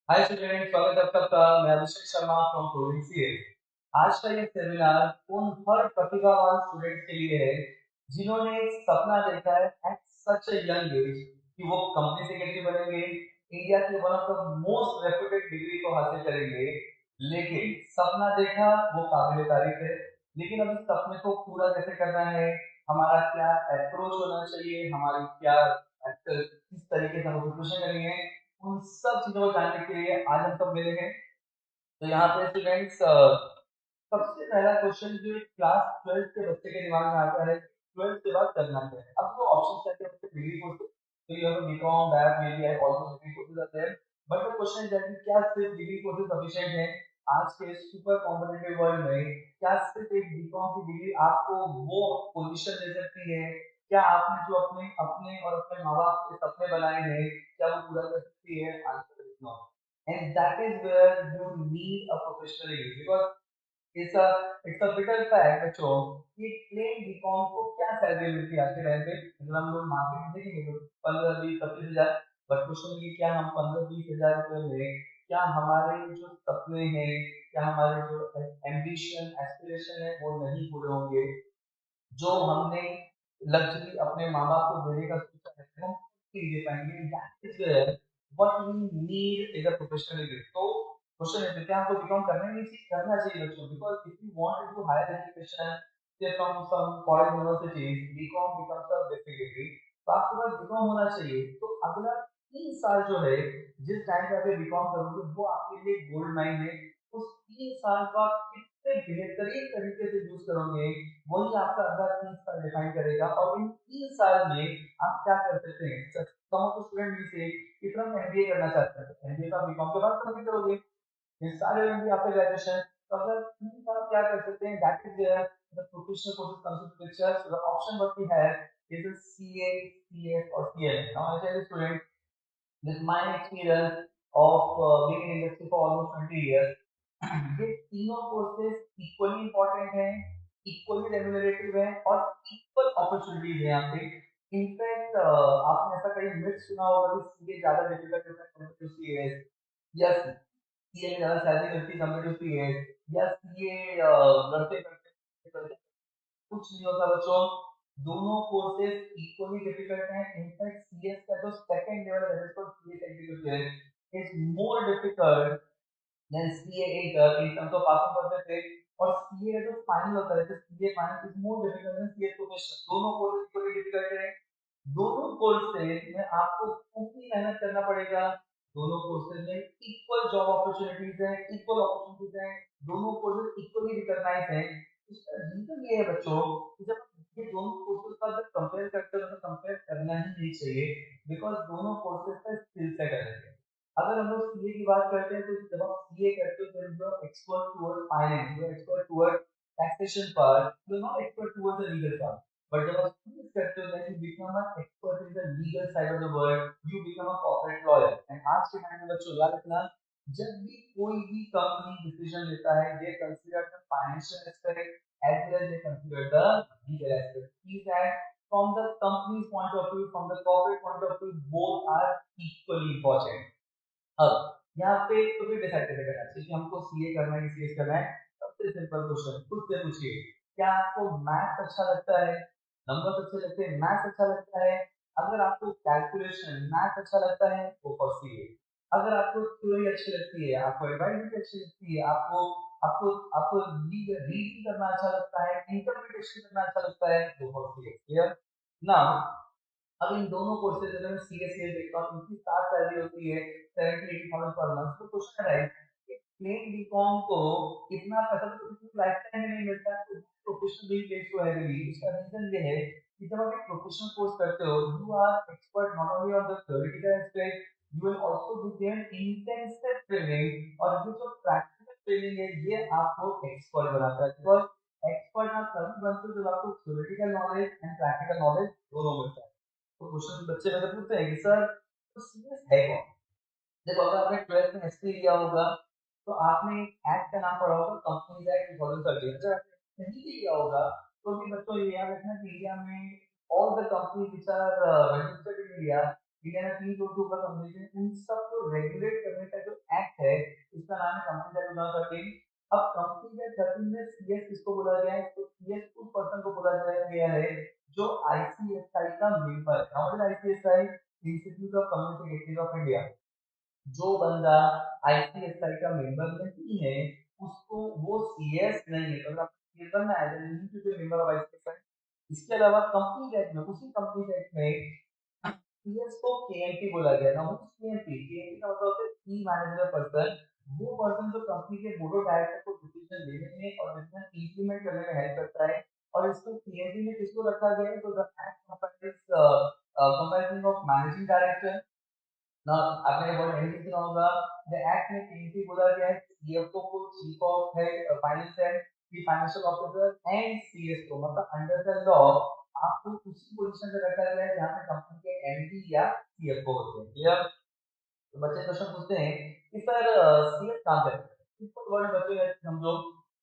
Hi student, स्वागत है आप सबका। मैं अभिषेक शर्मा फ्रॉम प्रोविंसियल। आज का ये सेमिनार उन हर प्रतिभावान स्टूडेंट के लिए है जिन्होंने एक सपना देखा है at such a young age कि वो कंपनी सेक्रेटरी बनेंगे, इंडिया के one of the most reputed degree को हासिल करेंगे। लेकिन सपना देखा वो काबिल तारीफ है, लेकिन अब इस सपने को पूरा कैसे करना है, हमारा क्या अप्रोच होना चाहिए, हमारी क्या किस तरीके से हमें प्रिपरेशन करनी है, उन सब चीजों को जानने के लिए आज हम सब मिले हैं। तो यहाँ पे स्टूडेंट्स, सबसे पहला क्वेश्चन जो क्लास 12 के बच्चे के दिमाग में आता है, 12 के बाद करना क्या है। अब वो ऑप्शन कहते हैं डिग्री कोर्स, तो you have BCom back maybe I also degree courses are there, but the question is that क्या सिर्फ डिग्री कोर्सेज सफिशिएंट है आज के सुपर कॉम्पिटिटिव वर्ल्ड में? क्या सिर्फ एक बीकॉम की डिग्री आपको वो पोजीशन दे सकती है? क्या आपने जो अपने अपने और अपने माँ बाप के सपने बनाए हैं, क्या वो पूरा कर सकती है? Answer is no. And that is where you need a professional degree because it's a bitter fact बच्चों कि प्लेन बीकॉम को क्या सैलरी मिलती है आज के टाइम पे। अगर हम लोग मार्केट में देखेंगे तो 15 20 25 हजार, बट क्वेश्चन ये क्या हम 15 20 हजार रुपए में क्या हमारे जो सपने हैं, क्या हमारे जो एम्बिशन एस्पिरेशन है वो नहीं पूरे होंगे? जो हमने लग्जरी अपने माँ बाप को देने का सोचा है वो हम नहीं दे पाएंगे। That is where what we need is a professional degree. तो क्वेश्चन है क्या आपको बीकॉम करना ही नहीं चाहिए? करना चाहिए बच्चों, because if you want to do higher education से from some foreign universities, BCom becomes a basic degree. तो आपके पास बीकॉम होना चाहिए। तो अगला 3 साल जो है, जिस टाइम पे आप बीकॉम करोगे वो आपके लिए गोल्ड माइन है। उस 3 साल का कितने बेहतरीन तरीके से यूज करोगे वही आपका अगला 3 साल डिफाइन करेगा। और इन 3 साल में आप क्या कर सकते हैं? सम ऑफ द स्टूडेंट भी से कितना एमबीए करना चाहते हैं, तो एमबीए का बीकॉम के बाद कभी करोगे, ये सारे एमबीए आपके ग्रेजुएशन। तो अगर 3 साल आप क्या कर सकते हैं, that is where the professional courses comes into picture. So the option what we have is CA, CS और CLA. Now I tell you student, with my experience of being in industry for almost 20 years, ये तीनों courses equally important हैं, equally remunerative हैं और equal opportunities हैं यहाँ पे। In fact आपने ऐसा कहीं मिथ सुना होगा कि सीए ज्यादा डिफिकल्ट होता है कंपेयर टू सीएस, या सीए में ज्यादा सैलरी मिलती है कंपेयर टू सीएस, या सीए लड़ते करते करते कुछ नहीं होता बच्चों। दोनों कोर्सेज इक्वली डिफिकल्ट हैं। इनफैक्ट सीएस का जो सेकंड लेवल है जिसको CS executive is more difficult than CA in terms of passing percentage. और सीए जो फाइनल होता है, CA final is more difficult than CA professional. दोनों कोर्सेज इक्वली डिफिकल्ट है। दोनों कोर्सेज में आपको पूरी मेहनत करना पड़ेगा। दोनों कोर्सेज में इक्वल जॉब अपॉर्चुनिटीज है, इक्वल अपॉर्चुनिटीज है। दोनों कोर्सेज इक्वली रिकॉग्नाइज है। इसका रीजन ये है बच्चों कि जब ये दोनों कोर्सेज का जब कंपेयर करते हो तो कंपेयर करना ही नहीं चाहिए, बिकॉज दोनों कोर्सेज का स्किल सेट अलग है। अगर हम लोग सीए की बात करते हैं तो जब आप सीए करते हो then you are expert toward finance, you are expert toward taxation part, you are not expert toward the legal part. But जब आप सीए करते हो then you become a expert in the legal side of the world, you become a corporate lawyer. And आज के time में बच्चों याद रखना, जब भी कोई भी कंपनी डिसीजन लेता है दे consider the financial aspect as well as they consider the legal aspect. Means that from the company's point of view, from the corporate point of view, both are equally important. अब यहाँ पे तो भी decide कैसे करना चाहिए कि हमको सीए करना है कि सीएस करना है? सबसे सिंपल क्वेश्चन खुद से पूछिए, क्या आपको मैथ्स अच्छा लगता है, नंबर्स अच्छे लगते हैं, मैथ्स अच्छा लगता है? अगर आपको कैलकुलेशन मैथ्स अच्छा लगता है तो फॉर सीए। अगर आपको थ्योरी अच्छी लगती है, आपको एडवाइजरी अच्छी लगती है, आपको आपको आपको रीडिंग करना अच्छा लगता है, इंटरप्रिटेशन करना अच्छा लगता है तो फॉर सीए। क्लियर ना? अब इन दोनों कोर्सेज अगर मैं सीरियसली देखता हूँ, इनकी स्टार्ट सैलरी होती है 70 80 थाउजेंड पर मंथ। तो क्वेश्चन है कि प्लेन बीकॉम को इतना पैसा तो किसी लाइफ टाइम में नहीं मिलता है, तो प्रोफेशनल भी पेज को है भी। इसका रीजन ये है कि जब आप एक प्रोफेशनल कोर्स करते हो you are expert not only on the theoretical aspect, you will also be there intensive training. और ये जो प्रैक्टिकल ट्रेनिंग है ये आपको एक्सपर्ट बनाता है, बिकॉज एक्सपर्ट आप तभी बनते हो जब आपको theoretical knowledge and practical knowledge दोनों मिलता है। तो क्वेश्चन बच्चे मेरे पूछते हैं कि सर तो सीरियस है कौन? देखो अगर आपने 12th में हिस्ट्री लिया होगा तो आपने एक एक्ट का नाम पढ़ा होगा, कंपनीज एक्ट 2013। अगर आपने नहीं लिया होगा तो भी बच्चों ये याद रखना कि इंडिया में all the company which are registered in India, India में 3 टोटल कंपनीज हैं, उन सबको रेगुलेट करने का जो जो बंदा आईसीएसआई का मेंबर नहीं है उसको वो सीएस नहीं है, अगर आपको सीएस बनना है then you need to be member of ICSI. इसके अलावा कंपनी एक्ट में, उसी कंपनी एक्ट में सीएस को केएमपी बोला गया ना, वो केएमपी, केएमपी का मतलब होता है की मैनेजर पर्सन, वो पर्सन जो कंपनी के बोर्ड ऑफ डायरेक्टर को डिसीजन लेने में और डिसीजन इंप्लीमेंट करने में हेल्प करता है। और इसको केएमपी में किसको रखा गया है, तो the act comprising of managing director ना, आपने वर्ड एनडी सुना होगा। द एक्ट में केएमपी बोला गया है, सीएफओ को चीफ ऑफ है फाइनेंस है, की फाइनेंशियल ऑफिसर एंड सीएस को, मतलब अंडर द लॉ आपको उसी पोजीशन पे रखा गया है जहां पे कंपनी के एमडी या सीएफओ होते हैं। क्लियर? तो बच्चे क्वेश्चन पूछते हैं कि सर सीएस कहाँ पे है? सिंपल वर्ड बच्चे समझो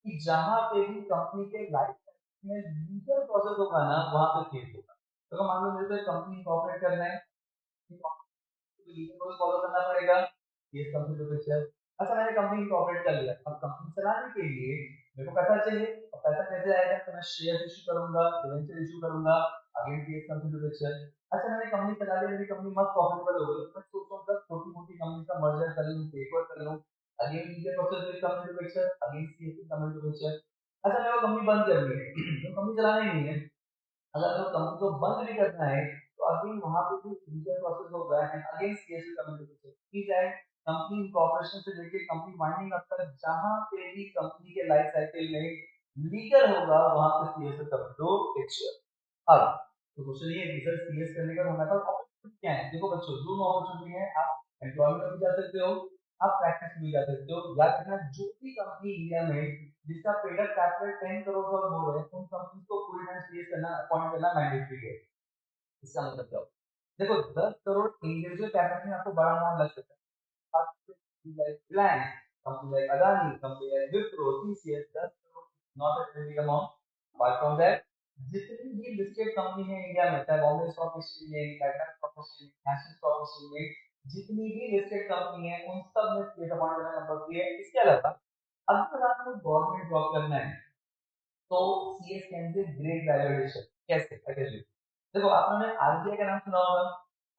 कि जहां पे भी कंपनी के लाइफ में लीगल प्रोसेस होगा ना वहां पे सीएस होगा। तो मान लो मेरे को कंपनी इंकॉर्पोरेट करना है, लीगल फॉलो करना पड़ेगा, ये कंपनी टू पिक्चर। अच्छा मैंने कंपनी को ऑपरेट कर लिया, अब कंपनी चलाने के लिए मेरे को पैसा चाहिए, अब पैसा कैसे आएगा, तो मैं शेयर इशू करूंगा, डिवेंचर इशू करूंगा, अगेन ये कंपनी टू पिक्चर। अच्छा मैंने कंपनी चला ली, मेरी कंपनी मस्त प्रॉफिटेबल हो गई, मैं सोचता हूँ सर छोटी मोटी कंपनी का मर्जर कर लूँ, टेक ओवर कर लूँ, again legal process with company to picture, again CSC company to picture. अच्छा मेरे को कंपनी बंद करनी है, तो कंपनी चलाना ही नहीं है, अगर तो कंपनी को बंद भी करना है तो अगेन वहां पे भी लीगल प्रोसेस होगा एंड अगेन सीएससी कम्युनिकेशन की जाए, कंपनी इंकॉर्पोरेशन से लेके कंपनी वाइंडिंग अप तक जहां पे भी कंपनी के लाइफ साइकिल में लीगल होगा वहां पे सीएससी कम्युनिकेशन पिक्चर। अब तो क्वेश्चन ये है कि सर सीएस करने का हमारे पास ऑप्शन क्या है? देखो बच्चों दो अपॉर्चुनिटी है, आप एम्प्लॉयमेंट में भी जा सकते हो, आप प्रैक्टिस में भी जा सकते हो। याद रखना जो भी कंपनी इंडिया में जिसका पेड अप कैपिटल 10 करोड़ और मोर है उन कंपनी को फुल टाइम सीएस करना अपॉइंट करना मैंडेटरी है। इसका मतलब क्या होगा? देखो 10 करोड़ इंडिविजुअल कैपिटल में आपको बड़ा अमाउंट लग सकता है, plan company like Adani, company like Wipro, TCS, 10 crore not a big amount. Apart from that जितनी भी लिस्टेड कंपनी है इंडिया में, चाहे बॉम्बे स्टॉक एक्सचेंज में, टाटा स्टॉक एक्सचेंज में, नेशनल स्टॉक एक्सचेंज में, जितनी भी लिस्टेड कंपनी है उन सब में सीएस अमाउंट करना कंपलसरी है। इसके अलावा अगर आपको गवर्नमेंट जॉब करना है तो CS can be great valuation. कैसे? अगेन देखो आपने आरबीआई का नाम सुना होगा,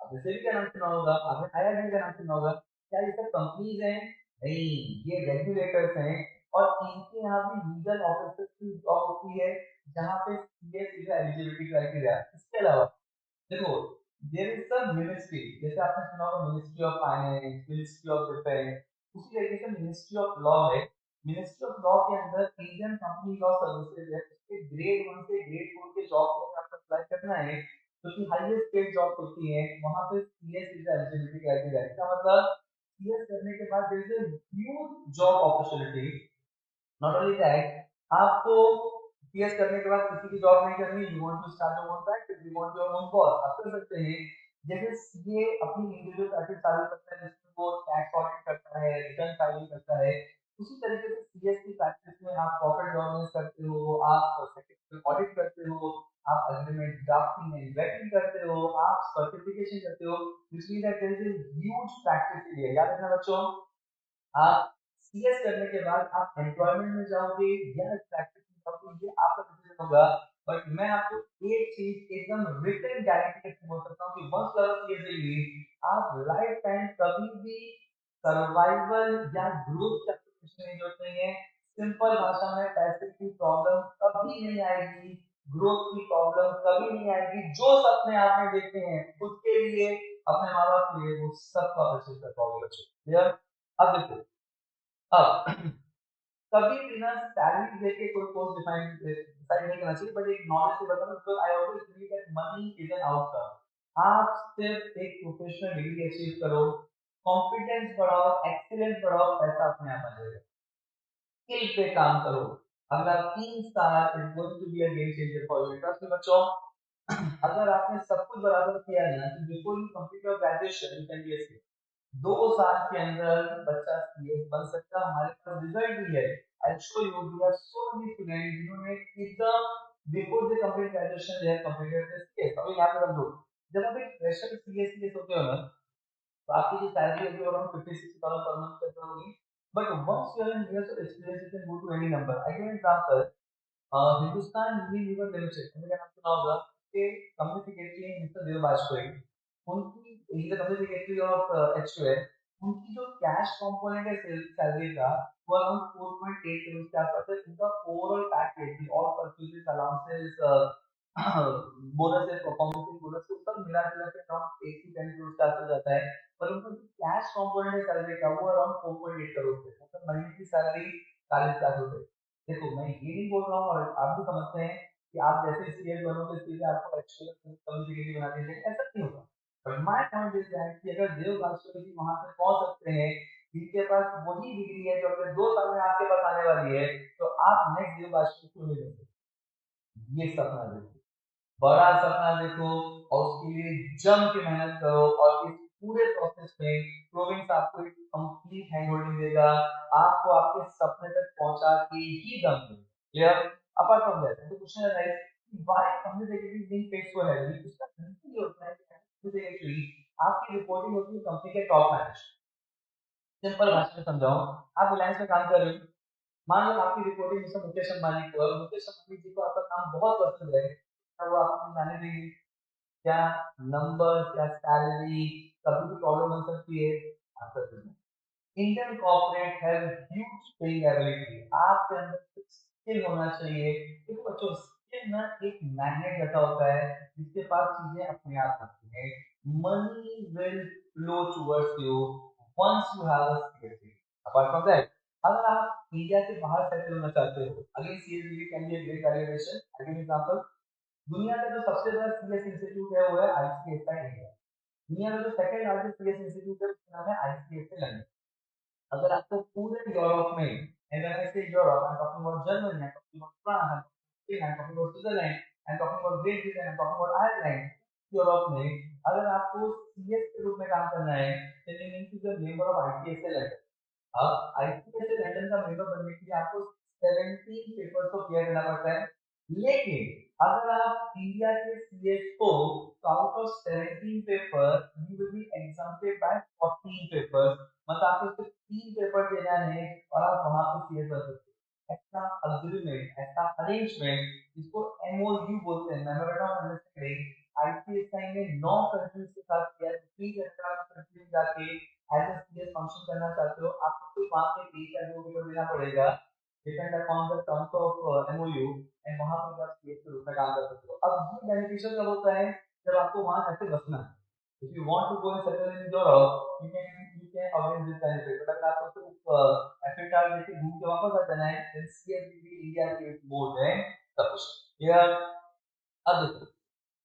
आपने सेबी का नाम सुना होगा, आपने आईआरबी का नाम सुना होगा, क्या ये सब कंपनीज हैं? नहीं, ये रेगुलेटर्स हैं और इनके यहाँ भी लीगल ऑफिसर्स की जॉब होती है जहाँ पे सीएस इज एलिजिबिलिटी क्राइटेरिया। इसके अलावा देखो देयर इज द मिनिस्ट्री, जैसे आपने सुना होगा ministry of finance, ministry of defence, उसी तरीके से मिनिस्ट्री ऑफ लॉ है। मिनिस्ट्री ऑफ लॉ के अंदर इंडियन कंपनी लॉ सर्विसेज है, उसके ग्रेड 1 से ग्रेड 4 के जॉब के लिए आपको अप्लाई करना है जो कि हाईएस्ट पेड जॉब होती है, वहां पे सीएस इज एलिजिबिलिटी क्राइटेरिया। इसका मतलब सीएस करने के बाद there is a huge job opportunity. Not only that आपको पीएस करने के बाद किसी की जॉब नहीं करनी, you want to start your own practice, you want your own boss, आप कर सकते हैं। जैसे सीए अपनी इंडिविजुअल प्रैक्टिस चालू करता है जिसमें वो टैक्स ऑडिट करता है, रिटर्न फाइलिंग करता है, उसी तरीके से सीएस की प्रैक्टिस में आप कॉर्पोरेट गवर्नेंस करते हो, आप सेक्रेटरी ऑडिट करते हो, आप एग्रीमेंट ड्राफ्टिंग एंड वेटिंग करते हो, आप सर्टिफिकेशन करते हो, which means that there is a huge practice area. याद रखना बच्चों, आप सीएस करने के बाद आप एम्प्लॉयमेंट में जाओगे या प्रैक्टिस में जाओगे ये आपका डिसीजन होगा। बट मैं आपको एक चीज एकदम रिटन गारंटी से बोल सकता हूँ कि once you are CS degree आप लाइफ टाइम कभी भी सर्वाइवल या ग्रोथ की आपको नहीं जरूरत नहीं है। सिंपल भाषा में पैसे की प्रॉब्लम कभी नहीं आएगी, ग्रोथ की प्रॉब्लम कभी नहीं आएगी, जो सपने आपने देखे हैं खुद के लिए, अपने माँ बाप के लिए, वो सब आप अचीव कर पाओगे बच्चों। क्लियर? अब देखो, अब कभी बिना सैलरी देके कोई कोर्स डिसाइड नहीं करना चाहिए, बट एक नॉलेज से बताऊं तो I always believe that money is an outcome. आप सिर्फ एक प्रोफेशनल डिग्री अचीव करो, कॉम्पिटेंस बढ़ाओ, एक्सीलेंस बढ़ाओ, पैसा अपने आप आ जाएगा। स्किल पे काम करो, अगला 3 साल is going to be a game changer for you. Trust me बच्चों, अगर आपने सब कुछ बराबर किया है ना, before you complete your graduation you can be a 2 साल के अंदर बच्चा सीएस बन सकता है। हमारे पास रिजल्ट भी है, I show you, we are so many student जिन्होंने एकदम before the complete graduation they have completed this CS. अभी याद रख लो, जब आप एक फ्रेशर सीएस होते हो ना तो आपकी जो सैलरी होगी अराउंड 50-60,000 पर मंथ तक होगी। But once you are in years of experience you can go to any number. I give example, Hindustan Unilever Limited हमने क्या नाम सुना होगा, के कंपनी सेक्रेटरी हैं मिस्टर देव वाजपेयी, उनकी ही the company secretary of HUL, उनकी जो कैश कंपोनेंट है सैलरी का वो अराउंड 4.8 करोड़ के आसपास है। उनका overall package all purchases allowances bonuses performance bonus सब मिला जुला के अराउंड 8 to 10 करोड़ के आसपास जाता है। पर उनका जो कैश कंपोनेंट है सैलरी का वो अराउंड 4.8 करोड़ है, मतलब महीने की सैलरी 40 लाख रुपए। देखो मैं ये नहीं बोल रहा हूँ और आप भी समझते हैं कि आप जैसे सीएस बनोगे सीधे आपको एक्चुअल कम्युनिकेटिव बना देंगे, ऐसा नहीं होगा। But my point is that कि अगर देव राष्ट्रपति जी वहां तक पहुंच सकते हैं जिनके पास वही डिग्री है जो अगले 2 साल में आपके पास आने वाली है, तो आप नेक्स्ट देव राष्ट्रपति क्यों नहीं बन सकते? ये सपना देखो, बड़ा सपना देखो और उसके लिए जम के मेहनत करो और इस पूरे प्रोसेस में प्रोविंस आपको एक कंप्लीट हैंड होल्डिंग देगा, आपको आपके सपने तक पहुंचा के ही दम देगा। क्लियर? अपार्ट फ्रॉम दैट तो question arise why communicative being paid so heavy? इसका रीजन ये होता है कि एक्चुअली आपकी रिपोर्टिंग होती है कंपनी के टॉप मैनेजर। सिंपल भाषा में समझाऊं, आप रिलायंस में काम कर रहे हो, मान लो आपकी रिपोर्टिंग जैसे मुकेश अंबानी को, और मुकेश अंबानी जी को आपका काम बहुत पसंद है, क्या वो आपको जाने देंगे? क्या नंबर, क्या सैलरी, कभी भी प्रॉब्लम बन सकती है? आंसर नहीं। Indian corporate have huge paying ability, आपके अंदर कुछ स्किल होना चाहिए। देखो बच्चों, स्किल ना एक मैग्नेट जैसा होता है जिसके पास चीजें अपने आप आती हैं। Money will flow towards you once you have a skill. Apart from that, अगर आप इंडिया के बाहर सेटल होना चाहते हो, again CSB can be a great valuation. I give example, दुनिया का जो सबसे बड़ा सीएस इंस्टीट्यूट है वो है आईसीएसआई इंडिया। दुनिया का जो सेकंड लार्जेस्ट सीएस इंस्टीट्यूट है उसका नाम है आईसीएसआई लंदन। अगर आपको पूरे यूरोप में, and when I say Europe, I'm talking about Germany, I'm talking about France, I'm talking about Spain, I'm talking about Switzerland, I'm talking about Great Britain, I'm talking about Ireland, Europe में अगर आपको CS के रूप में काम करना है, then you need to be a member of ICSA London। अब आईसीएसए लंदन का मेंबर बनने के लिए आपको 17 पेपर्स को क्लियर करना पड़ता है। लेकिन अगर आप इंडिया के सीएस को, तो out of 17 paper you will be exempted by 14 paper, मतलब आपको सिर्फ 3 पेपर देना है और आप वहां पे सीएस बन सकते हो। ऐसा अग्रीमेंट, ऐसा अरेंजमेंट जिसको एमओयू बोलते हैं, मेमोरेंडम ऑफ अंडरस्टैंडिंग, आईसीएसआई ने 9 कंट्रीज के साथ किया। 3 कंट्रीज जाके एज ए सीएस फंक्शन करना चाहते हो, आपको कोई वहां पे 1 या 2 पेपर देना पड़ेगा, depend upon the terms of MOU, and वहां पे आप सीएस के रूप में काम कर सकते हो। अब ये बेनिफिशियल कब होता है? जब आपको वहां ऐसे बसना है। If you want to go and settle in Europe, you can avail this benefit. But अगर आपको सिर्फ एफएटार लेके घूम के वापस आ जाना है, then CS will be India के मोर देन सफिशिएंट। यार अब देखो,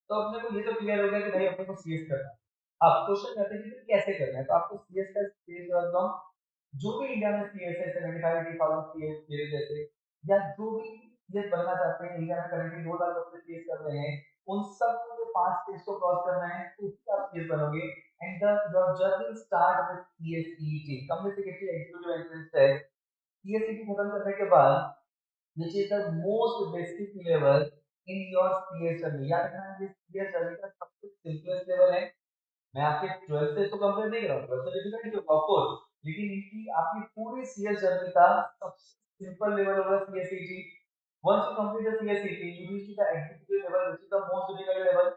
तो अपने को ये तो क्लियर हो गया कि भाई अपने को सीएस करना है। अब क्वेश्चन करते हैं कि कैसे करना है। तो आपको सीएस का सीएस एकदम जो भी इंडिया में सीएस है 75,000 सीएस मेरे जैसे, या जो भी सीएस बनना चाहते हैं, इंडिया में करेंटली 2 लाख बच्चे सीएस कर रहे हैं, उन सबको जो 5 स्टेज को क्रॉस करना है तो उससे आप सीएस बनोगे। And the your journey start with CSEET, communicative executive entrance test. CSEET खत्म करने के बाद, which is the most basic level in your CS journey। याद रखना, ये CS journey का सबसे simplest level है। मैं आपके 12th से तो कंपेयर नहीं कर रहा हूँ, 12th से डिफिकल्ट नहीं होगा ऑफ कोर्स, लेकिन इनकी आपकी पूरी सीएस जर्नी का सबसे सिंपल लेवल होगा CSEET. Once you complete the CSEET, you reach to the executive level, which is the most difficult level,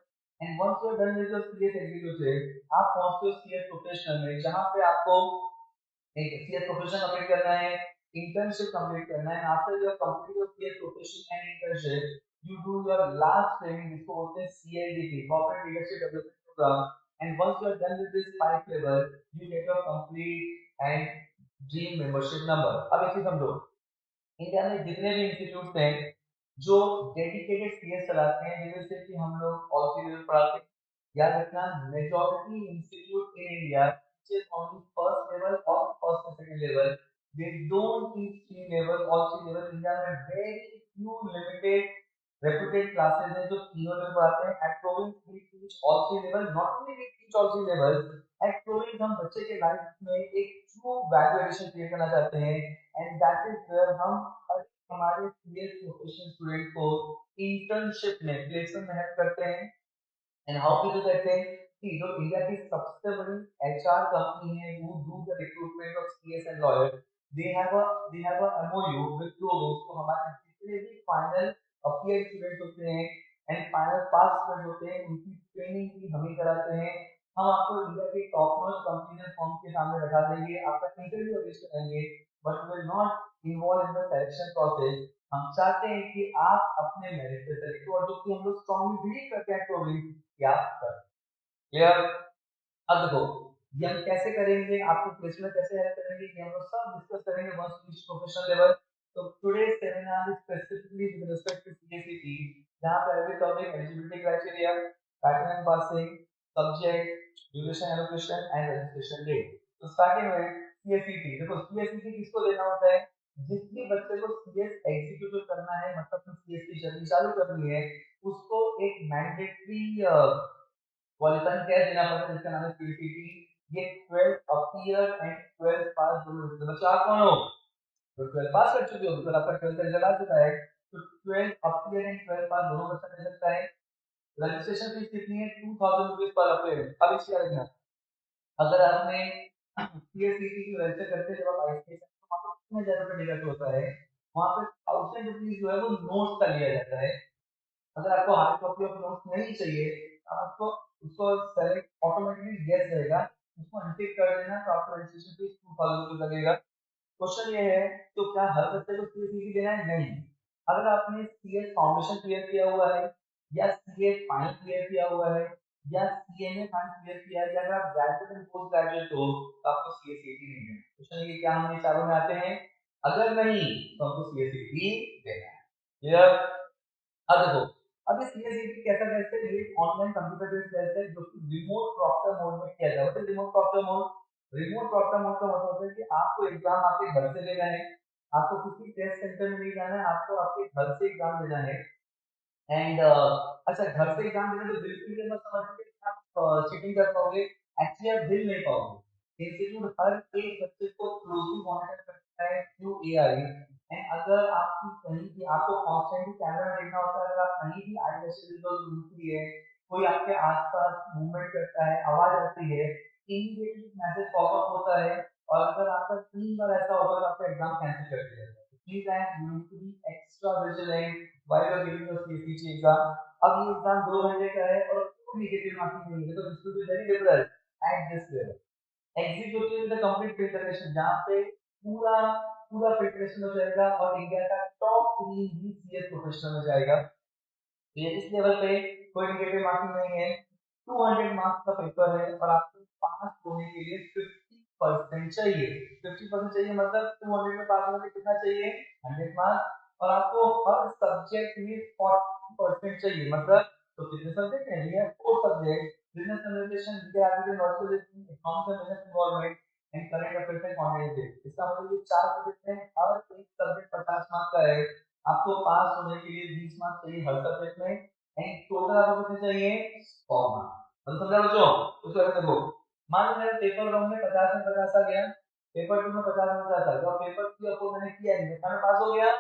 and once you are done with your CS executive, आप पहुंचते हो CS professional में, जहां पे आपको एक CS profession complete करना है, इंटर्नशिप कंप्लीट करना है। After your complete your CS profession and internship you do your last training, जिसको बोलते हैं CLDP, corporate leadership development programme. And once you are done with this 5 level, you get your complete and dream membership number. अब इसे समझो, India में जितने भी institute हैं जो डेडिकेटेड सीएस चलाते हैं, जैसे कि हम लोग ऑल सीरियल पढ़ाते हैं, याद रखना majority institute in India teaches only first level और first and second level, they don't teach three level all three level. India में very few limited reputed classes हैं जो तीनों लेवल पढ़ाते हैं। At Province we teach all three level, not only we teach all three level, at Province हम बच्चे के life में एक ट्रू वैल्यू एडिशन क्रिएट करना चाहते हैं, एंड दैट इज वेयर हम हमारे सीएस प्रोफेशनल स्टूडेंट को इंटर्नशिप में प्लेसमेंट में हेल्प करते हैं। And how to do that thing, कि जो इंडिया की सबसे बड़ी एचआर कंपनी है who do the recruitment of CS and lawyer, they have a MOU with Global। तो हमारे जितने भी फाइनल अपीयर स्टूडेंट होते हैं एंड फाइनल पास स्टूडेंट होते हैं, उनकी ट्रेनिंग भी हम ही कराते हैं। हम आपको इंडिया के टॉप मोस्ट कंपनी फॉर्म के सामने बैठा देंगे, आपका इंटरव्यू अरेंज करेंगे, but will not involve in the selection process. हम चाहते हैं कि आप अपने मेरिट पे सेलेक्ट हो, और जो कि हम लोग स्ट्रांगली बिलीव करते हैं प्रोबेबली कि आप कर। क्लियर? अब देखो ये हम कैसे करेंगे, आपको प्लेसमेंट कैसे हेल्प करेंगे, ये हम लोग सब डिस्कस करेंगे once we reach professional level. तो today's seminar is specifically with respect to CSEET, जहां पे I will cover eligibility criteria, pattern and passing, subject, duration allocation and registration date. तो स्टार्टिंग में सीएसईटी, देखो सीएसईटी किसको देना होता है, जिस भी बच्चे को सीएस एग्जीक्यूटिव करना है, मतलब सीएस की जर्नी चालू करनी है, उसको एक मैंडेटरी क्वालिफाइंग टेस्ट देना पड़ता है जिसका नाम है सीसीटी। ये 12 अपीयर एंड 12 पास दोनों होते हैं। बच्चों आप कौन हो, तो 12 पास कर चुके हो, तो आपका 12 रिजल्ट आ चुका है, तो 12 अपीयर एंड 12 पास दोनों बच्चा दे सकता है। रजिस्ट्रेशन फीस कितनी है, 2000 रुपीज पर अपीयर। अब इसके अलग, अगर आपने सीएसईटी की रजिस्टर करते हैं, जब आप आईसीएस तो वहां पर 3000 रुपए डिडक्ट होता है, वहां पे 1000 रुपीज जो है वो नोट्स का लिया जाता है। अगर आपको हार्ड कॉपी ऑफ नोट्स नहीं चाहिए, आपको उसको सेलेक्ट ऑटोमेटिकली यस रहेगा, उसको अनटिक कर देना, तो आपका रजिस्ट्रेशन फीस 2000 रुपए लगेगा। क्वेश्चन ये है, तो क्या हर बच्चे को सीएसईटी देना है? नहीं। अगर आपने सीएस फाउंडेशन क्लियर किया हुआ है, या सीएस फाइनल क्लियर किया हुआ है, या सीएमए फाइनल क्लियर किया है, या अगर आप ग्रेजुएट एंड पोस्ट ग्रेजुएट हो, तो आपको सीएसईटी नहीं देना। क्वेश्चन ये क्या हम ये चारों में आते हैं? अगर नहीं तो हमको सीएसईटी देना है। क्लियर? अब देखो, अब इस सीएसईटी कैसा टेस्ट है, ये ऑनलाइन कंप्यूटर बेस्ड टेस्ट है जो कि रिमोट प्रॉक्टर मोड में किया जाता है। Remote proctor mode, remote proctor mode का मतलब है कि आपको एग्जाम आपके घर से लेना है, आपको किसी टेस्ट सेंटर में नहीं जाना है, आपको आपके घर से एग्जाम देना है। एंड अच्छा, घर से एग्जाम देने तो बिल्कुल ये मत समझिए कि आप चीटिंग कर पाओगे, एक्चुअली आप दिल नहीं पाओगे। इंस्टीट्यूट हर एक बच्चे को क्लोजली मॉनिटर करता है थ्रू एआई, एंड अगर आपकी कहीं भी आपको कांस्टेंटली कैमरा देखना होता है, अगर आप कहीं भी आई विजुअल मिलती है, कोई आपके आसपास मूवमेंट करता है, आवाज आती है, इमीडिएटली मैसेज पॉपअप होता है, और अगर आपका 3 बार ऐसा होगा तो आपका एग्जाम कैंसिल कर दिया जाएगा। Please I am going to be extra vigilant while you are giving your CPC exam। अब ये एग्जाम 2 घंटे का है और कोई नेगेटिव मार्किंग नहीं है, तो this will be very liberal at this level. Executive the complete filtration, जहां पे पूरा पूरा फिल्ट्रेशन हो जाएगा, और इंडिया का टॉप 3 भी सीएस प्रोफेशनल में जाएगा। तो ये इस लेवल पे कोई नेगेटिव मार्किंग नहीं है। 200 मार्क्स का पेपर है, और आपको पास होने के लिए 50% चाहिए। 50% चाहिए मतलब 200 में पास होने के लिए कितना चाहिए, 100 मार्क्स। और आपको हर सब्जेक्ट में 40% चाहिए, मतलब तो कितने सब्जेक्ट हैं, ये 4 subject, business communication, media application, logistics, economics and business involvement and current affairs and content. इसका मतलब ये 4 सब्जेक्ट हैं, हर एक सब्जेक्ट 50 मार्क्स का है। आपको पास होने के लिए 20 मार्क्स चाहिए हर सब्जेक्ट में, एंड टोटल आपको कितने चाहिए, 100 मार्क्स। मतलब समझा बच्चों? उसको ऐसे देखो, मान लो मेरा पेपर 1 में 50 में 50 आ गया, पेपर 2 में 50 में 50 आ गया, और पेपर 3 और 4 मैंने किया नहीं, मैं पास हो गया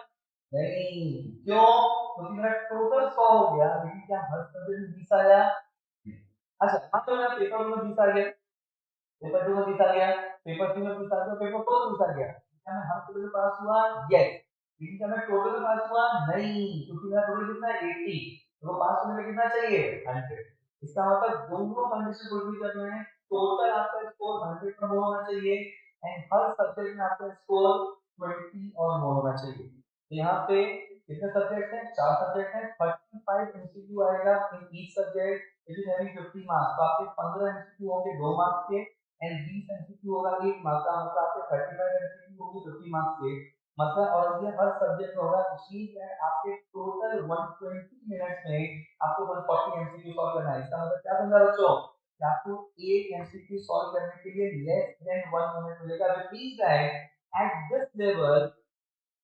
नहीं? क्यों? क्योंकि मेरा टोटल 100 हो गया, लेकिन क्या हर सब्जेक्ट में 20 आया? अच्छा, मान लो मेरा पेपर में 20 आ गया, पेपर 2 में 20 आ गया, पेपर 3 में 20 आ गया, पेपर 4 में 20 आ गया, क्या मैं हर सब्जेक्ट में पास हुआ? यस। लेकिन क्या मैं टोटल में पास हुआ? नहीं, क्योंकि मेरा टोटल कितना है, 80। तो पास होने में कितना चाहिए, 100। इसका मतलब दोनों कंडीशन फुलफिल करने हैं। टोटल आपका स्कोर 100 का होना चाहिए, एंड हर सब्जेक्ट में आपका स्कोर 20 और मोर होना चाहिए। तो यहाँ पे कितने सब्जेक्ट हैं, 4 सब्जेक्ट हैं, 35 एमसीक्यू आएगा in each subject, it is having 50 marks. तो आपके 15 एमसीक्यू होंगे 2 मार्क्स के, एंड 20 एमसीक्यू होगा 1 मार्क्स का, मतलब आपके 35 एमसीक्यू होंगे 50 मार्क्स के, मतलब। और ये हर सब्जेक्ट में होगा, ठीक है? आपके टोटल 120 मिनट्स में आपको 140 एमसीक्यू सॉल्व करना है। इसका मतलब क्या समझा बच्चों, कि आपको एक एमसीक्यू सॉल्व करने के लिए लेस देन 1 मिनट मिलेगा। Which means that at this level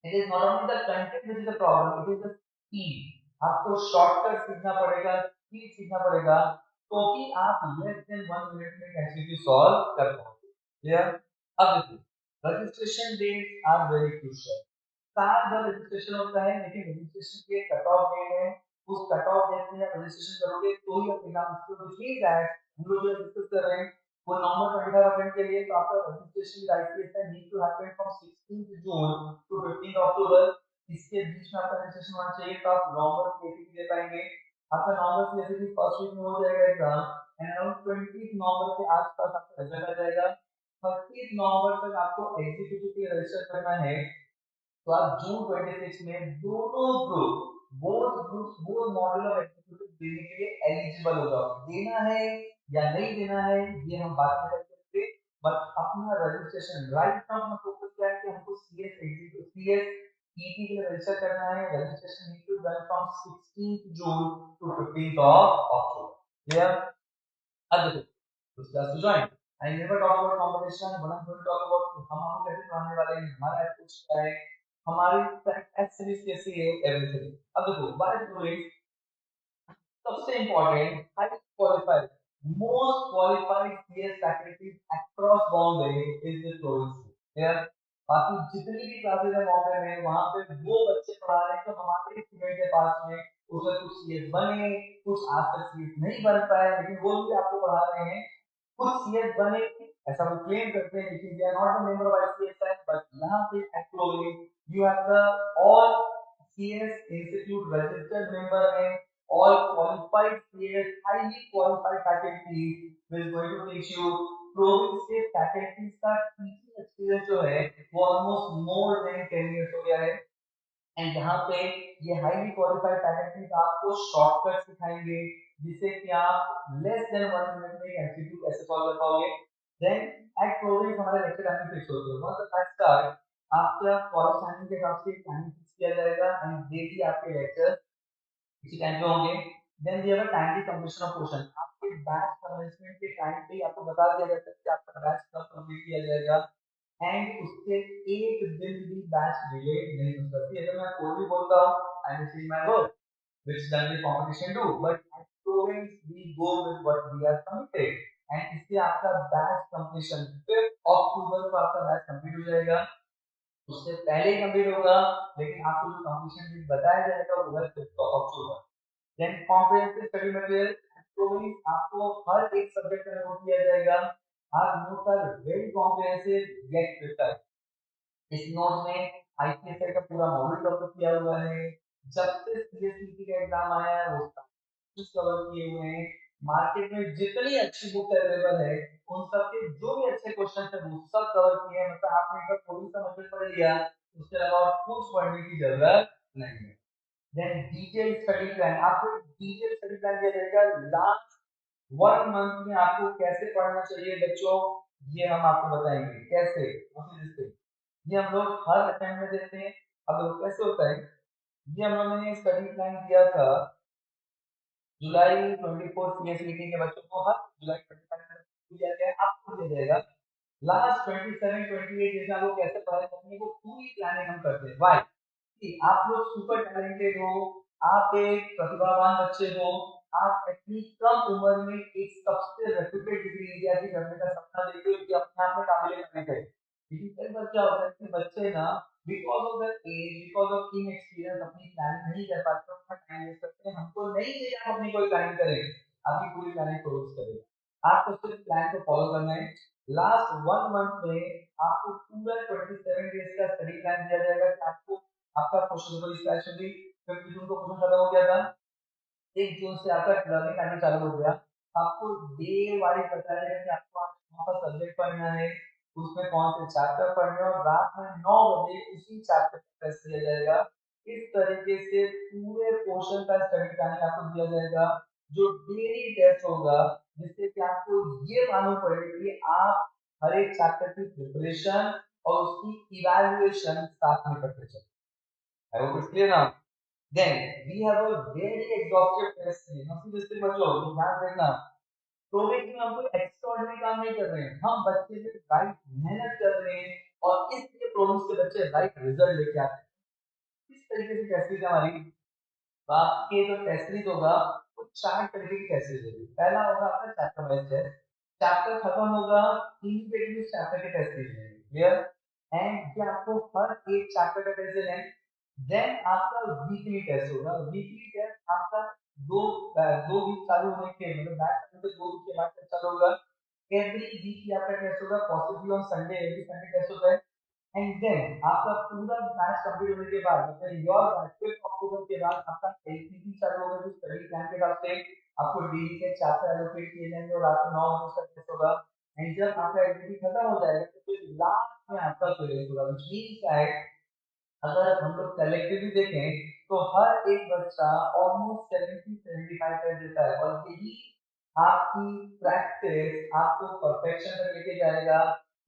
it is not only the content which is the problem, it is the speed। आपको शॉर्टकट सीखना पड़ेगा, स्पीड सीखना पड़ेगा, तो कि आप लेस देन 1 मिनट में एमसीक्यू सॉल्व कर पाओगे। क्लियर? अब देखो, registration dates are very crucial. साल भर रजिस्ट्रेशन होता है, लेकिन रजिस्ट्रेशन के कट ऑफ डेट है, उस कट ऑफ डेट में आप रजिस्ट्रेशन करोगे तो ही आप एग्जाम को रिलीज है। हम लोग जो डिस्कस कर रहे हैं वो नवंबर 25 अटेंड के लिए, तो आपका रजिस्ट्रेशन आईसीएस है need to happen from 16 June to 15 October. इसके बीच में आपका रजिस्ट्रेशन होना चाहिए, तो आप नवंबर से एसीपी दे पाएंगे। आपका नवंबर से एसीपी फर्स्ट वीक में हो जाएगा एग्जाम, एंड अराउंड 20 नवंबर के आसपास आपका रिजल्ट आ जाएगा। 30 नवंबर तक आपको एग्जीक्यूटिव के लिए रजिस्टर करना है, तो आप जून 26 में दोनों group both module of executive देने के लिए एलिजिबल होगा। देना है या नहीं देना है ये हम बात में कर सकते, बट अपना रजिस्ट्रेशन राइट नाउ हम फोकस क्या है कि हमको सीएस एग्जीक्यूटिव सीएस ईटी के लिए रजिस्टर करना है। Registration need to run from 16 June to 15 October. Clear? अब देखो उस class to join I never talk about competition, but I am going to talk about हम आपको कैसे पढ़ाने वाले हैं, हमारा अप्रोच क्या है, हमारी एस सीरीज कैसी है, एवरीथिंग। अब देखो बाय डूइंग सबसे important high qualified most qualified CS faculty across Bombay is the Florence here. बाकी जितनी भी क्लासेस है बॉम्बे में वहां पे वो बच्चे पढ़ा रहे हैं, तो हमारे स्टूडेंट के पास में उसमें कुछ सीएस बने, कुछ आज तक सीएस नहीं बन पाए, लेकिन वो भी आपको पढ़ा रहे हैं। कुछ सीएस बने ऐसा वो क्लेम करते हैं, लेकिन they are not the member of ICSI, but यहाँ पे actually you have the all CS institute registered member है, all qualified players, highly qualified faculty will going to teach you। Province के फैकल्टीज का teaching experience जो है वो almost more than 10 years हो गया है। एंड यहाँ पे ये हाईली क्वालिफाइड फैकल्टीज आपको शॉर्टकट सिखाएंगे, जिससे कि आप लेस देन 1 मिनट में एमसीक्यू कैसे सॉल्व कर पाओगे। देन एट प्रोविंस हमारे लेक्चर टाइमिंग फिक्स होते हैं। वंस द क्लास स्टार्ट आपका कॉलेज टाइमिंग के हिसाब से टाइमिंग फिक्स किया जाएगा एंड डेली आपके लेक्चर इसी टाइम पे होंगे। Then we have a timely completion of portion, आपके बैच कमेंसमेंट के टाइम पे आपको बता दिया जाता है कि आपका बैच कब कंप्लीट किया जाएगा, एंड उससे एक दिन भी बैच डिले नहीं हो सकती। अगर मैं कोई भी बोलता हूँ I am seeing my work which generally competition do, but at Provence we go with what we are committed, and इससे आपका बैच कंप्लीशन 5 अक्टूबर को आपका बैच कंप्लीट हो जाएगा। उससे पहले कंप्लीट होगा, लेकिन आपको जो कंप्लीशन डेट बताया जाएगा वो है 5 अक्टूबर। देन कॉम्प्रिहेंसिव स्टडी मटेरियल, तो भी आपको हर एक सब्जेक्ट का नोट दिया जाएगा। आप note are very comprehensive get prepared. इस नोट में आईसीएसआई का पूरा मॉड्यूल कवर किया हुआ है, जब से सीएसईटी का एग्जाम आया है वो कुछ कवर किए हुए हैं। मार्केट में जितनी अच्छी बुक अवेलेबल है उन सब के जो भी अच्छे क्वेश्चन है वो सब कवर किए हैं। मतलब आपने एक बार थोड़ी सा मटेरियल पढ़ लिया, उसके अलावा कुछ पढ़ने की जरूरत नहीं है। देन डिटेल स्टडी प्लान, आपको डिटेल स्टडी प्लान दिया जाएगा लास्ट 1 मंथ में आपको कैसे पढ़ना चाहिए बच्चों, ये हम आपको बताएंगे कैसे। ये हम लोग हर अटेम्प्ट में देते हैं। अब कैसे होता है, ये हम लोगों ने स्टडी प्लान दिया था जुलाई 24 सीएसईटी के बच्चों को, हर जुलाई 25 दिया गया, आपको दिया जाएगा लास्ट 27 28 जैसे आपको कैसे पढ़ाई करनी है वो पूरी प्लानिंग हम करते हैं। व्हाई कि आप लोग सुपर टैलेंटेड हो, आप एक प्रतिभावान बच्चे हो, आप इतनी कम उम्र में एक सबसे रेप्यूटेड डिग्री इंडिया की करने का सपना देखते हो कि अपने आप में काबिल तारीफ है। लेकिन कई बार क्या होता है कि बच्चे ना because of the age, because of inexperience अपनी प्लानिंग नहीं कर पाते, अपना टाइम वेस्ट करते हैं। हमको नहीं चाहिए आप अपनी कोई प्लानिंग करें, आपकी पूरी प्लानिंग क्लोज करें। आपको सिर्फ प्लान को फॉलो करना है। लास्ट 1 मंथ में आपको पूरा 27 डेज का स्टडी प्लान दिया जाएगा कि आपको आपका क्वेश्चन पेपर इस एक्चुअली 50 जून को क्वेश्चन खत्म हो गया था, 1 जून से आपका लर्निंग टाइम चालू हो गया। आपको डे वाइज बताया जाएगा कि आपको आज कौन सा सब्जेक्ट पढ़ना है, उसमें कौन से चैप्टर पढ़ने हैं, और रात में 9 बजे उसी चैप्टर का टेस्ट दिया जाएगा। इस तरीके से पूरे पोर्शन का स्टडी प्लानिंग आपको दिया जाएगा जो डेली टेस्ट होगा, जिससे कि आपको ये मालूम पड़ेगा कि आप हर एक चैप्टर की प्रिपरेशन और उसकी इवैल्यूएशन साथ में करते चले। I hope it's clear now. Then we have a very exhaustive test series। हम सिर्फ बच्चों तो ध्यान देना, प्रोजेक्ट में हम कोई एक्स्ट्राऑर्डिनरी काम नहीं कर रहे हैं, हम बच्चे से राइट मेहनत कर रहे हैं और इसलिए प्रोजेक्ट के बच्चे राइट रिजल्ट लेके आते हैं। इस तरीके से टेस्ट सीरीज हमारी, तो आपके जो टेस्ट सीरीज होगा वो 4 तरीके की टेस्ट सीरीज होगी। पहला होगा आपका चैप्टर वाइज टेस्ट, चैप्टर खत्म होगा इमीडिएटली चैप्टर के टेस्ट सीरीज लेंगे। क्लियर? एंड ये आपको हर एक चैप्टर का टेस्ट देना है। देन आपका वीकली टेस्ट होगा। वीकली टेस्ट आपका दो वीक चालू होने के मतलब बैच करने के 2 वीक के बाद टेस्ट चालू होगा। एवरी वीक आपका टेस्ट होगा, possibly on Sunday, every Sunday test होता है। एंड देन आपका पूरा बैच कंप्लीट होने के बाद मतलब योर बैच 5 अक्टूबर के बाद आपका एलपीटी चालू होगा, जो स्टडी प्लान के हिसाब से आपको डेली के चैप्टर एलोकेट किए जाएंगे और रात 9 बजे तक टेस्ट होगा। एंड जब आपका एक्टिविटी खत्म हो जाएगा तो फिर लास्ट में आपका प्रेजेंट होगा, व्हिच मींस दैट अगर हम लोग कलेक्टिवली देखें तो हर एक बच्चा ऑलमोस्ट 70-75 कर देता है, और यही आपकी प्रैक्टिस आपको परफेक्शन तक लेके जाएगा।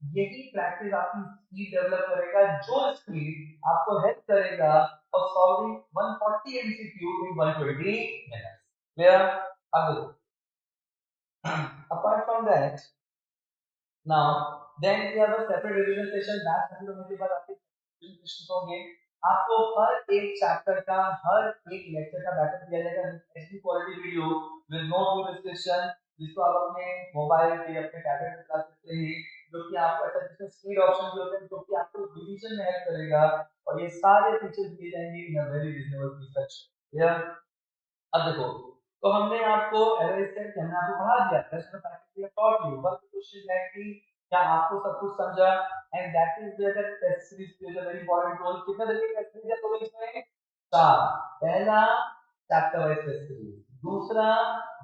यही प्रैक्टिस आपकी स्पीड डेवलप करेगा, जो स्पीड आपको हेल्प करेगा for solving 140 MCQ in 120 minutes. Clear? अब देखो, apart from that, now then we have a separate revision session, that खत्म होने के बाद आपके revision session होंगे। आपको हर एक चैप्टर का हर एक लेक्चर का बैकअप दिया जाएगा HD quality video with no discussion, जिसको आप अपने मोबाइल पे अपने टैबलेट पे चला सकते हैं, जो कि आपको अच्छा जिसमें स्पीड ऑप्शन भी होते हैं जो कि आपको रिवीजन में हेल्प करेगा, और ये सारे फीचर्स दिए जाएंगे in a very reasonable features. Clear? अब देखो, तो हमने आपको एवरेज हमने आपको पढ़ा दिया, टेस्ट में प्रैक्टिस किया, टॉट यू, बस क्वेश्चन है कि क्या आपको सब कुछ समझा, and that is where the test series plays a very important role. कितने तरीके के टेस्ट सीरीज है तो इसमें चार। पहला चैप्टर वाइज टेस्ट सीरीज, दूसरा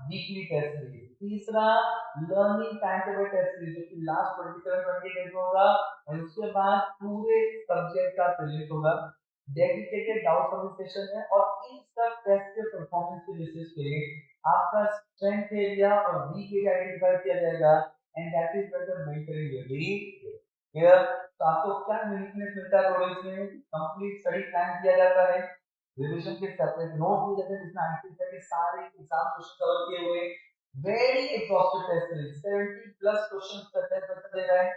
वीकली टेस्ट सीरीज, तीसरा learning time table test series जो कि लास्ट 27-28 डेज में होगा, और उसके बाद पूरे सब्जेक्ट का प्रीलिम्स होगा, डेडिकेटेड डाउट सॉल्यूशन है, और इन सब टेस्ट के परफॉर्मेंस के बेसिस पे आपका स्ट्रेंथ एरिया और वीक एरिया आइडेंटिफाई किया जाएगा, and that is where the mentoring will be here. तो आपको क्या यूनिकनेस मिलता है थोड़ा इसमें, कंप्लीट स्टडी प्लान दिया जाता है, रिवीजन के सेपरेट नोट दिए जाते हैं जिसमें आंसर के सारे एग्जाम क्वेश्चन कवर किए हुए, very exhaustive test series 70 plus questions का टेस्ट बता दे रहा है।